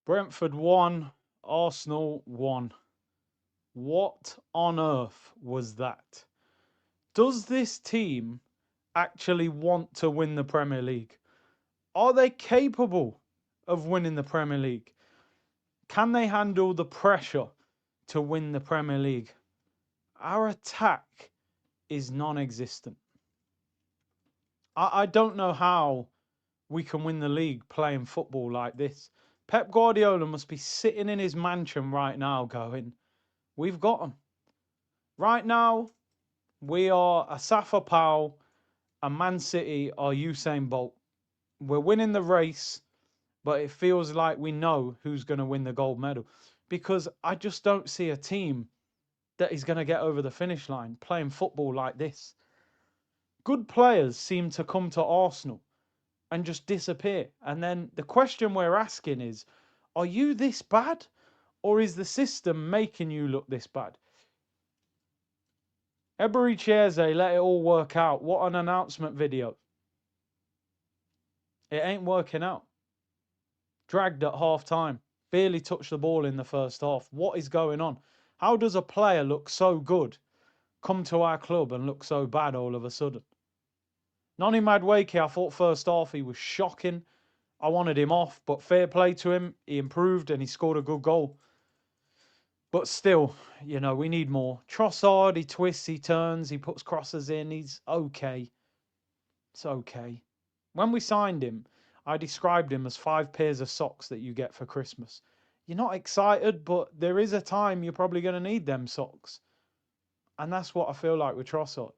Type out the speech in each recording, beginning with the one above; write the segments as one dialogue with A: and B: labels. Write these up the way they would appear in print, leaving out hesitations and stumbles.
A: Brentford 1, Arsenal 1. What on earth was that? Does this team actually want to win the Premier League? Are they capable of winning the Premier League? Can they handle the pressure to win the Premier League? Our attack is non-existent. I don't know how we can win the league playing football like this. Pep Guardiola must be sitting in his mansion right now going, we've got them. Right now, we are a Safa Powell and Man City are Usain Bolt. We're winning the race, but it feels like we know who's going to win the gold medal because I just don't see a team that is going to get over the finish line playing football like this. Good players seem to come to Arsenal and just disappear. And then the question we're asking is, are you this bad? Or is the system making you look this bad? Ebery Cheze, let it all work out. What an announcement video. It ain't working out. Dragged at half time. Barely touched the ball in the first half. What is going on? How does a player look so good come to our club and look so bad all of a sudden? Noni Madueke, I thought first half he was shocking. I wanted him off, but fair play to him. He improved and he scored a good goal. But still, you know, we need more. Trossard, he twists, he turns, he puts crosses in. He's okay. It's okay. When we signed him, I described him as 5 pairs of socks that you get for Christmas. You're not excited, but there is a time you're probably going to need them socks. And that's what I feel like with Trossard.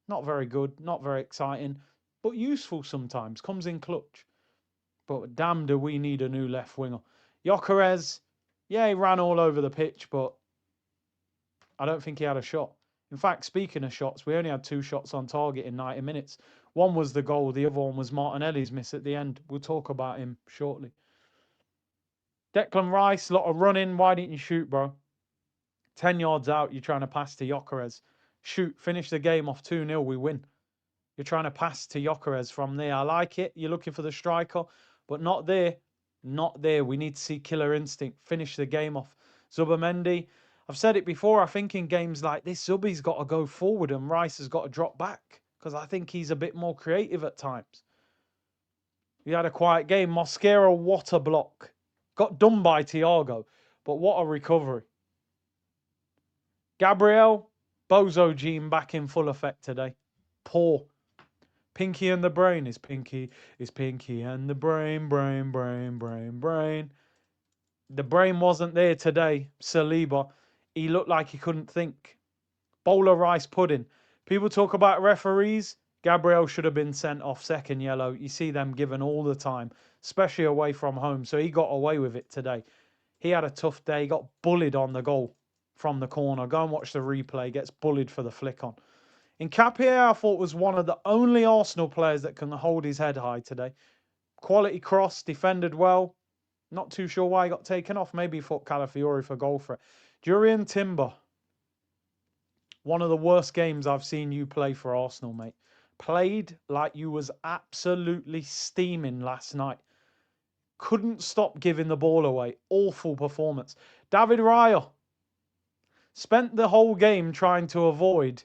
A: Not very good, not very exciting, but useful sometimes. Comes in clutch. But damn, do we need a new left winger. Gyökeres, yeah, he ran all over the pitch, but I don't think he had a shot. In fact, speaking of shots, we only had 2 shots on target in 90 minutes. One was the goal, the other one was Martinelli's miss at the end. We'll talk about him shortly. Declan Rice, a lot of running. Why didn't you shoot, bro? 10 yards out, you're trying to pass to Gyökeres. Shoot, finish the game off 2-0, we win. You're trying to pass to Gyökeres from there. I like it. You're looking for the striker, but not there. Not there. We need to see killer instinct. Finish the game off. Zubimendi, I've said it before. I think in games like this, Zubi's got to go forward and Rice has got to drop back because I think he's a bit more creative at times. We had a quiet game. Mosquera, what a block. Got done by Thiago, but what a recovery. Gabriel, Bozo gene back in full effect today. Poor. Pinky and the brain is Pinky and the brain. The brain wasn't there today. Saliba, he looked like he couldn't think. Bowl of rice pudding. People talk about referees. Gabriel should have been sent off second yellow. You see them given all the time, especially away from home. So he got away with it today. He had a tough day. He got bullied on the goal from the corner. Go and watch the replay. Gets bullied for the flick on. Nketiah, I thought, was one of the only Arsenal players that can hold his head high today. Quality cross, defended well. Not too sure why he got taken off. Maybe he thought Calafiori for goal for it. Jurrien Timber. One of the worst games I've seen you play for Arsenal, mate. Played like you was absolutely steaming last night. Couldn't stop giving the ball away. Awful performance. David Raya. Spent the whole game trying to avoid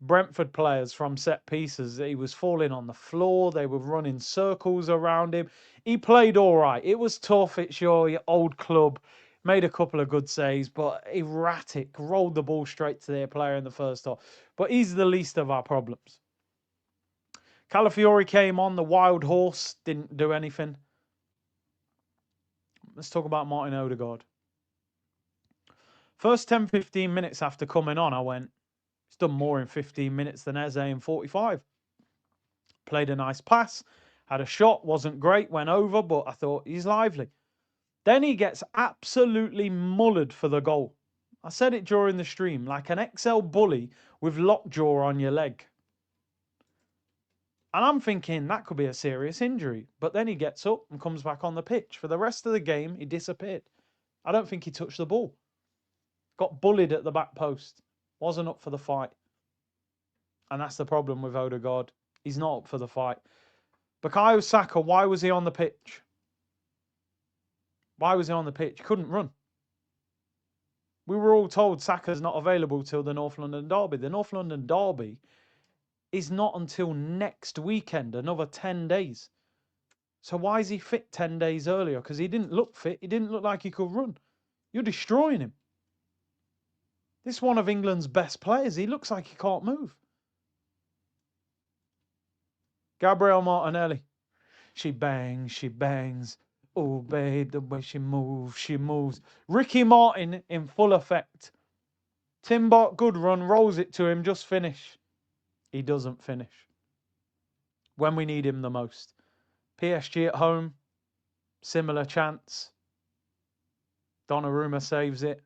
A: Brentford players from set pieces. He was falling on the floor. They were running circles around him. He played all right. It was tough. It's your old club. Made a couple of good saves, but erratic. Rolled the ball straight to their player in the first half. But he's the least of our problems. Calafiori came on. The wild horse didn't do anything. Let's talk about Martin Odegaard. First 10-15 minutes after coming on, I went, he's done more in 15 minutes than Eze in 45. Played a nice pass, had a shot, wasn't great, went over, but I thought he's lively. Then he gets absolutely mullered for the goal. I said it during the stream, like an XL bully with lockjaw on your leg. And I'm thinking that could be a serious injury. But then he gets up and comes back on the pitch. For the rest of the game, he disappeared. I don't think he touched the ball. Got bullied at the back post. Wasn't up for the fight. And that's the problem with Odegaard. He's not up for the fight. Bukayo Saka, why was he on the pitch? Why was he on the pitch? He couldn't run. We were all told Saka's not available till the North London derby. The North London derby is not until next weekend, another 10 days. So why is he fit 10 days earlier? Because he didn't look fit. He didn't look like he could run. You're destroying him. This is one of England's best players. He looks like he can't move. Gabriel Martinelli. She bangs, she bangs. Oh, babe, the way she moves, she moves. Ricky Martin in full effect. Timbot, good run, rolls it to him, just finish. He doesn't finish. When we need him the most. PSG at home, similar chance. Donnarumma saves it.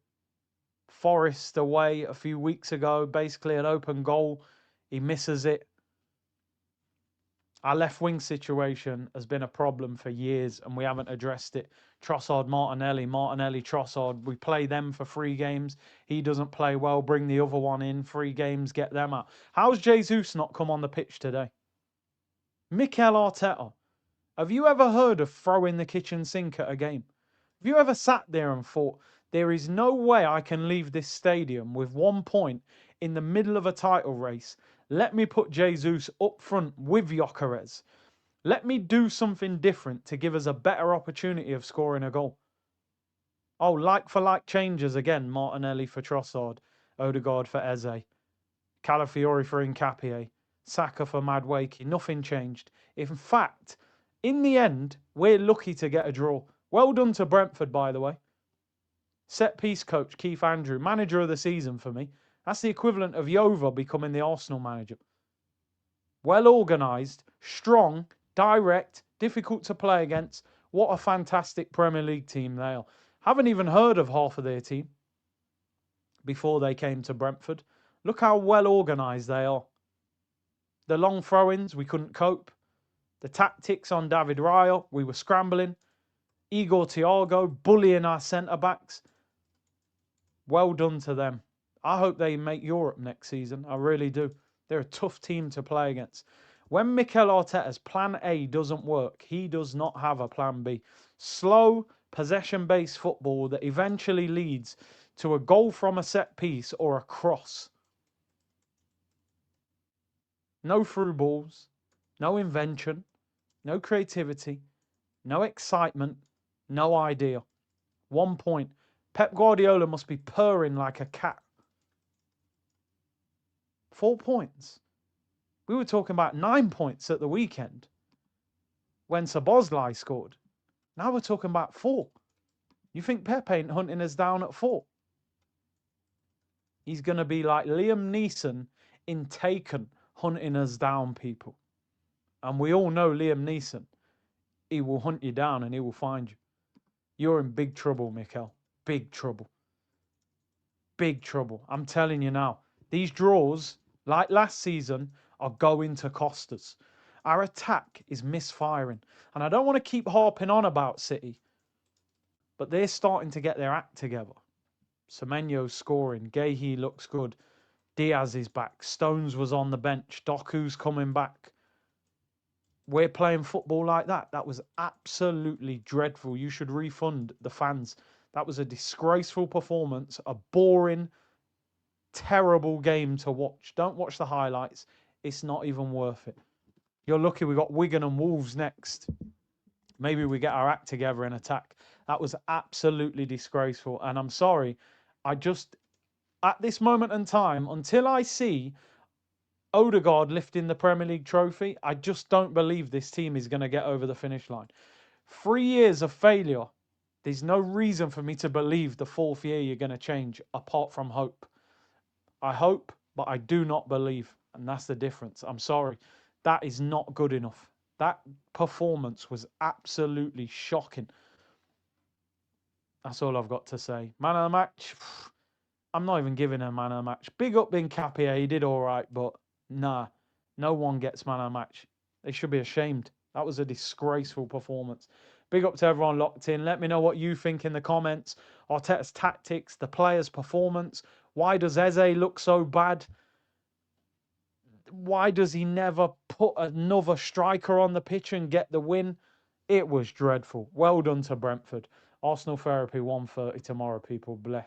A: Forest away a few weeks ago, basically an open goal. He misses it. Our left wing situation has been a problem for years and we haven't addressed it. Trossard, Martinelli, Trossard. We play them for 3 games. He doesn't play well. Bring the other one in. 3 games, get them out. How's Jesus not come on the pitch today? Mikel Arteta. Have you ever heard of throwing the kitchen sink at a game? Have you ever sat there and thought, there is no way I can leave this stadium with 1 point in the middle of a title race? Let me put Jesus up front with Gyökeres. Let me do something different to give us a better opportunity of scoring a goal. Oh, like for like changes again. Martinelli for Trossard. Odegaard for Eze. Calafiori for Nkapie. Saka for Madueke. Nothing changed. In fact, in the end, we're lucky to get a draw. Well done to Brentford, by the way. Set piece coach Keith Andrew, manager of the season for me. That's the equivalent of Yova becoming the Arsenal manager. Well organised, strong, direct, difficult to play against. What a fantastic Premier League team they are. Haven't even heard of half of their team before they came to Brentford. Look how well organised they are. The long throw-ins, we couldn't cope. The tactics on David Raya, we were scrambling. Igor Thiago bullying our centre-backs. Well done to them. I hope they make Europe next season. I really do. They're a tough team to play against. When Mikel Arteta's plan A doesn't work, he does not have a plan B. Slow, possession-based football that eventually leads to a goal from a set piece or a cross. No through balls, no invention, no creativity, no excitement, no idea. 1 point. Pep Guardiola must be purring like a cat. 4 points. We were talking about 9 points at the weekend when Szoboszlai scored. Now we're talking about 4. You think Pep ain't hunting us down at 4? He's going to be like Liam Neeson in Taken, hunting us down, people. And we all know Liam Neeson. He will hunt you down and he will find you. You're in big trouble, Mikel. Big trouble. Big trouble. I'm telling you now. These draws, like last season, are going to cost us. Our attack is misfiring. And I don't want to keep harping on about City, but they're starting to get their act together. Semenyo's scoring. Guehi looks good. Diaz is back. Stones was on the bench. Doku's coming back. We're playing football like that. That was absolutely dreadful. You should refund the fans. That was a disgraceful performance. A boring, terrible game to watch. Don't watch the highlights. It's not even worth it. You're lucky we got Wigan and Wolves next. Maybe we get our act together in attack. That was absolutely disgraceful. And I'm sorry. At this moment in time, until I see Odegaard lifting the Premier League trophy, I just don't believe this team is going to get over the finish line. 3 years of failure. There's no reason for me to believe the 4th year you're going to change apart from hope. I hope, but I do not believe. And that's the difference. I'm sorry. That is not good enough. That performance was absolutely shocking. That's all I've got to say. Man of the match, I'm not even giving a man of the match. Big up Nkapie, he did all right, but nah, no one gets man of the match. They should be ashamed. That was a disgraceful performance. Big up to everyone locked in. Let me know what you think in the comments. Arteta's tactics, the players' performance. Why does Eze look so bad? Why does he never put another striker on the pitch and get the win? It was dreadful. Well done to Brentford. Arsenal Therapy 1:30 tomorrow, people. Bless.